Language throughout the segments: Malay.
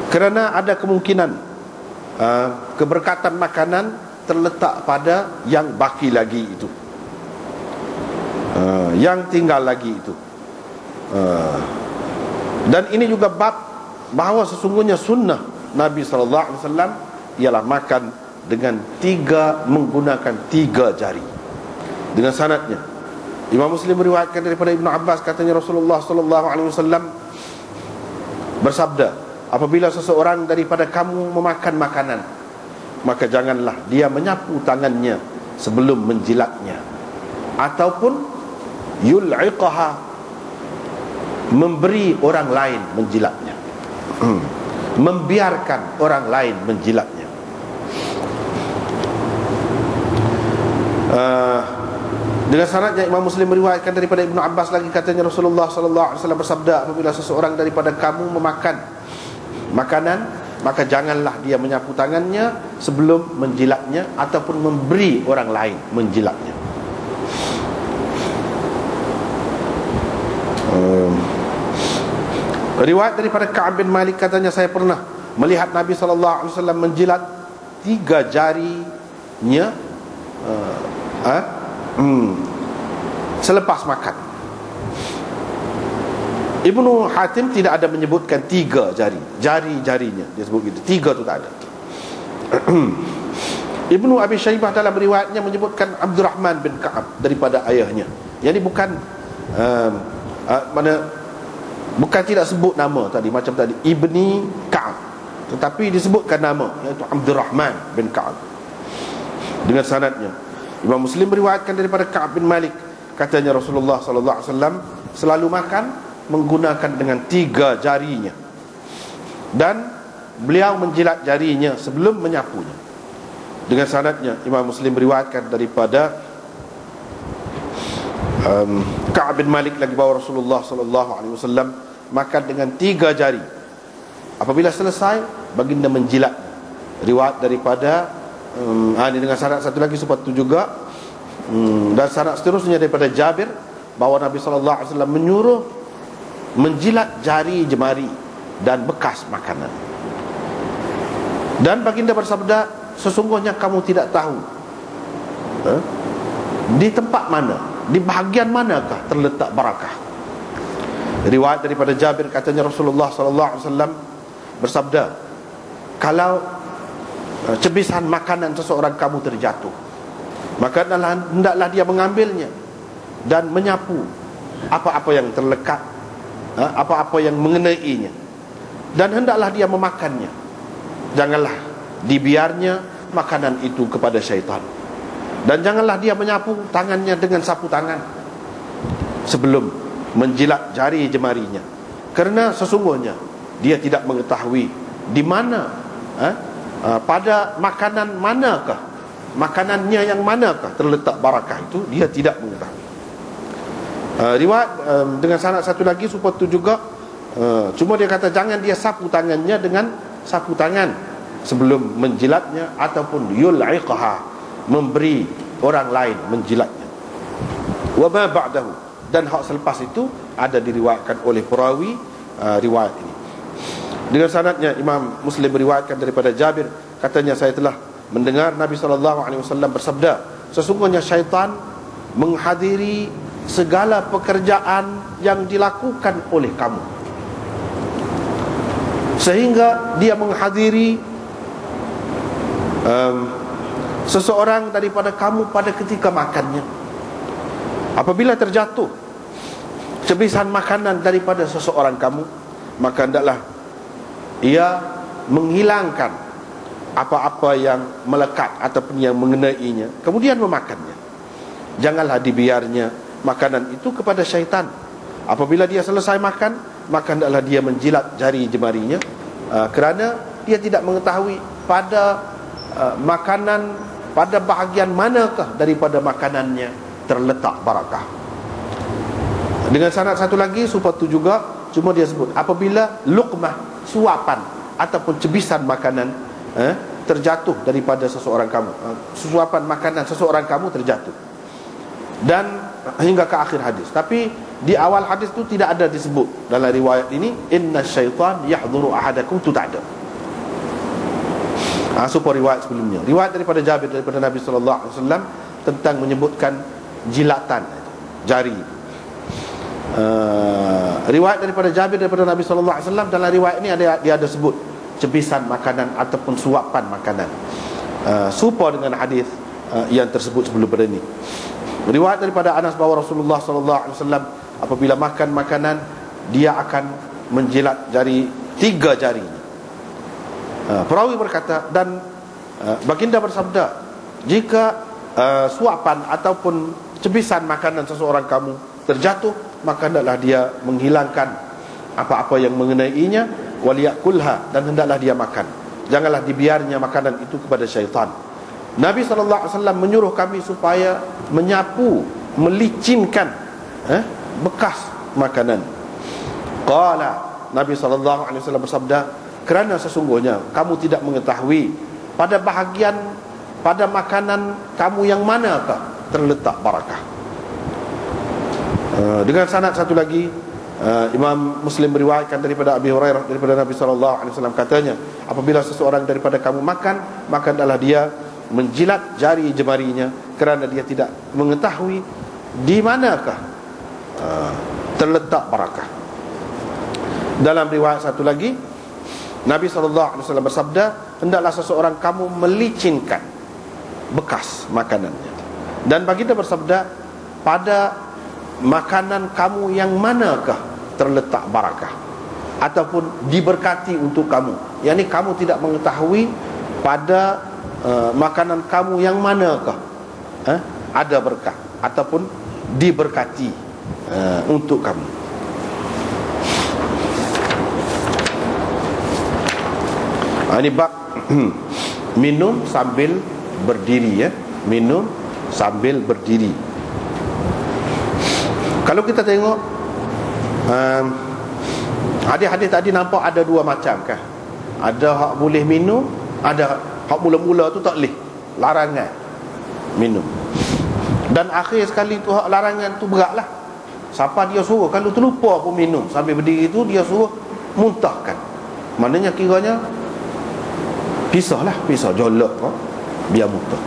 Kerana ada kemungkinan keberkatan makanan terletak pada yang baki lagi itu, yang tinggal lagi itu. Dan ini juga bab bahawa sesungguhnya sunnah Nabi SAW ialah makan dengan menggunakan 3 jari. Dengan sanadnya Imam Muslim meriwayatkan daripada Ibnu Abbas, katanya Rasulullah SAW bersabda, apabila seseorang daripada kamu memakan makanan, maka janganlah dia menyapu tangannya sebelum menjilatnya, ataupun yul'iqaha, memberi orang lain menjilatnya, membiarkan orang lain menjilatnya. Dengan sanadnya Imam Muslim meriwayatkan daripada Ibnu Abbas lagi, katanya Rasulullah SAW bersabda, apabila seseorang daripada kamu memakan makanan, maka janganlah dia menyapu tangannya sebelum menjilatnya, ataupun memberi orang lain menjilatnya. Riwayat daripada Ka'ab bin Malik, katanya saya pernah melihat Nabi SAW menjilat 3 jarinya selepas makan. Ibnu Hatim tidak ada menyebutkan 3 jari-jarinya, dia sebut gitu. 3 tu tak ada. Ibnu Abi Syaibah dalam riwayatnya menyebutkan Abdurrahman bin Ka'ab daripada ayahnya. Jadi bukan bukan tidak sebut nama tadi, macam tadi Ibni Ka'ab, tetapi disebutkan nama, iaitu Abdurrahman bin Ka'ab. Dengan sanadnya Imam Muslim meriwayatkan daripada Ka'ab bin Malik, katanya Rasulullah SAW selalu makan menggunakan dengan 3 jarinya, dan beliau menjilat jarinya sebelum menyapunya. Dengan sanadnya Imam Muslim meriwayatkan daripada Ka'ab bin Malik lagi, bahawa Rasulullah SAW makan dengan 3 jari. Apabila selesai, baginda menjilat. Riwayat daripada ini dengan sanad satu lagi seperti itu juga, dan sanad seterusnya daripada Jabir, bahawa Nabi SAW menyuruh menjilat jari jemari dan bekas makanan. Dan baginda bersabda, sesungguhnya kamu tidak tahu di tempat mana, di bahagian manakah terletak barakah. Riwayat daripada Jabir, katanya Rasulullah SAW bersabda, kalau cebisan makanan seseorang kamu terjatuh, maka hendaklah dia mengambilnya dan menyapu apa-apa yang terlekat, apa-apa yang mengenainya, dan hendaklah dia memakannya. Janganlah dibiarnya makanan itu kepada syaitan, dan janganlah dia menyapu tangannya dengan sapu tangan sebelum menjilat jari jemarinya, kerana sesungguhnya dia tidak mengetahui di mana pada makanan manakah, makanannya yang manakah terletak barakah itu, dia tidak mengetahui. Riwayat dengan sanad satu lagi seperti itu juga, cuma dia kata jangan dia sapu tangannya dengan sapu tangan sebelum menjilatnya, ataupun yul'iqaha, memberi orang lain menjilatnya. Wa ma ba'dahu, dan hak selepas itu ada diriwayatkan oleh perawi riwayat ini. Dengan sanadnya Imam Muslim meriwayatkan daripada Jabir, katanya saya telah mendengar Nabi SAW bersabda, sesungguhnya syaitan menghadiri segala pekerjaan yang dilakukan oleh kamu, sehingga dia menghadiri seseorang daripada kamu pada ketika makannya. Apabila terjatuh cebisan makanan daripada seseorang kamu, maka hendaklah ia menghilangkan apa-apa yang melekat ataupun yang mengenainya, kemudian memakannya. Janganlah dibiarnya makanan itu kepada syaitan. Apabila dia selesai makan, maka hendaklah dia menjilat jari jemarinya, kerana dia tidak mengetahui pada makanan, pada bahagian manakah daripada makanannya terletak barakah. Dengan sanad satu lagi seperti itu juga, cuma dia sebut apabila luqmah, suapan ataupun cebisan makanan terjatuh daripada seseorang kamu, suapan makanan seseorang kamu terjatuh, dan hingga ke akhir hadis. Tapi di awal hadis tu tidak ada disebut dalam riwayat ini inna syaitan yahduru ahadakum, tu tak ada. Supaya riwayat sebelumnya, riwayat daripada Jabir daripada Nabi sallallahu alaihi wasallam tentang menyebutkan jilatan jari. Riwayat daripada Jabir daripada Nabi sallallahu alaihi wasallam, dalam riwayat ini dia ada sebut cebisan makanan ataupun suapan makanan, serupa dengan hadis yang tersebut sebelum ini. Riwayat daripada Anas bahawa Rasulullah sallallahu alaihi wasallam apabila makan makanan, dia akan menjilat jari, 3 jari. Perawi berkata, dan baginda bersabda, jika suapan ataupun cebisan makanan seseorang kamu terjatuh, maka hendaklah dia menghilangkan apa-apa yang mengenainya, waliyakulha, dan hendaklah dia makan. Janganlah dibiarnya makanan itu kepada syaitan. Nabi SAW menyuruh kami supaya menyapu, melicinkan bekas makanan. Qala, Nabi SAW bersabda, kerana sesungguhnya kamu tidak mengetahui pada bahagian pada makanan kamu yang manakah terletak barakah. Dengan sanad satu lagi, Imam Muslim meriwayatkan daripada Abi Hurairah daripada Nabi SAW katanya, apabila seseorang daripada kamu makan, maka adalah dia menjilat jari jemarinya, kerana dia tidak mengetahui di manakah terletak barakah. Dalam riwayat satu lagi, Nabi SAW bersabda, hendaklah seseorang kamu melicinkan bekas makanannya. Dan baginda bersabda, pada makanan kamu yang manakah terletak barakah ataupun diberkati untuk kamu. Yani kamu tidak mengetahui pada makanan kamu yang manakah ada berkah ataupun diberkati untuk kamu. Ini bab minum sambil berdiri, minum sambil berdiri. Kalau kita tengok hadis-hadis tadi, nampak ada 2 macam kan. Ada hak boleh minum, ada hak mula-mula tu tak boleh, larangan minum. Dan akhir sekali tu hak larangan tu beratlah. Siapa dia suruh, kalau terlupa pun minum sambil berdiri tu, dia suruh muntahkan. Maknanya kiranya pisah jolok biar muntah.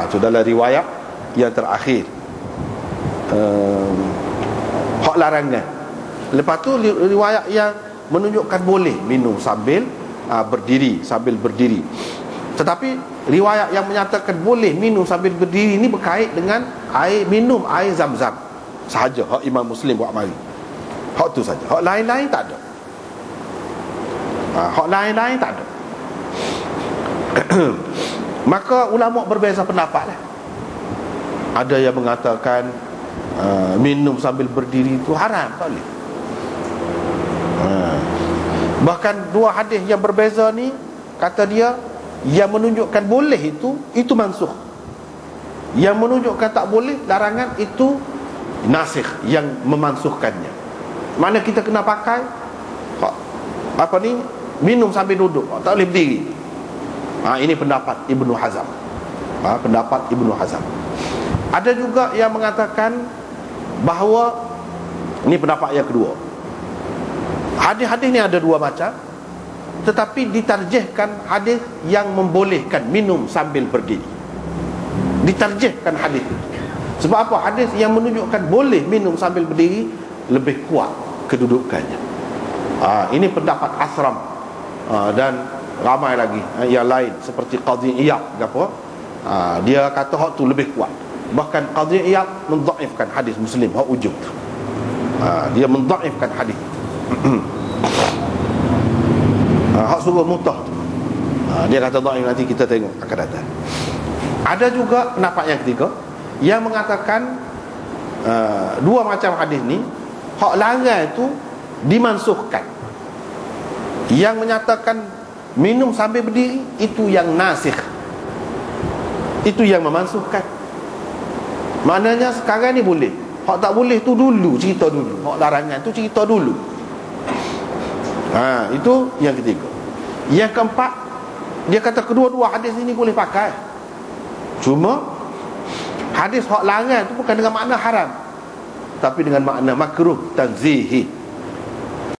Itu dalam riwayat yang terakhir, hak larangan. Lepas tu riwayat yang menunjukkan boleh minum sambil berdiri, Tetapi riwayat yang menyatakan boleh minum sambil berdiri ini berkait dengan minum air Zam-Zam sahaja. Hak Imam Muslim buat mari, hak tu saja. Hak lain-lain tak ada. Hak lain-lain tak ada. Maka ulama berbeza pendapat lah. Ada yang mengatakan minum sambil berdiri itu haram, tak boleh. Bahkan 2 hadis yang berbeza ni, kata dia, yang menunjukkan boleh itu mansukh. Yang menunjukkan tak boleh, larangan, itu nasikh, yang memansukhkannya. Mana kita kena pakai minum sambil duduk, tak boleh berdiri. Ini pendapat Ibnu Hazm. Pendapat Ibnu Hazm. Ada juga yang mengatakan bahawa, ini pendapat yang kedua, hadis-hadis ni ada 2 macam, tetapi ditarjihkan hadis yang membolehkan minum sambil berdiri. Ditarjihkan hadis itu. Sebab apa? Hadis yang menunjukkan boleh minum sambil berdiri lebih kuat kedudukannya. Ini pendapat Asram, dan ramai lagi yang lain seperti Qadhi Iyad apa, dia kata hak tu lebih kuat. Bahkan Qadhi Iyad mendhaifkan hadis Muslim hak ujung tu. Dia mendhaifkan hadis. Hak suruh mutah tu, dia kata dhaif, nanti kita tengok akan datang. Ada juga pendapat yang ketiga yang mengatakan 2 macam hadis ni, hak larang itu dimansuhkan. Yang menyatakan minum sambil berdiri itu yang nasikh, itu yang memansuhkan. Maknanya sekarang ni boleh. Hak tak boleh tu dulu, cerita dulu. Hak larangan tu cerita dulu. Itu yang ketiga. Yang keempat, dia kata kedua-dua hadis ini boleh pakai. Cuma Hadis hak larang tu bukan dengan makna haram, tapi dengan makna makruh tanzihi.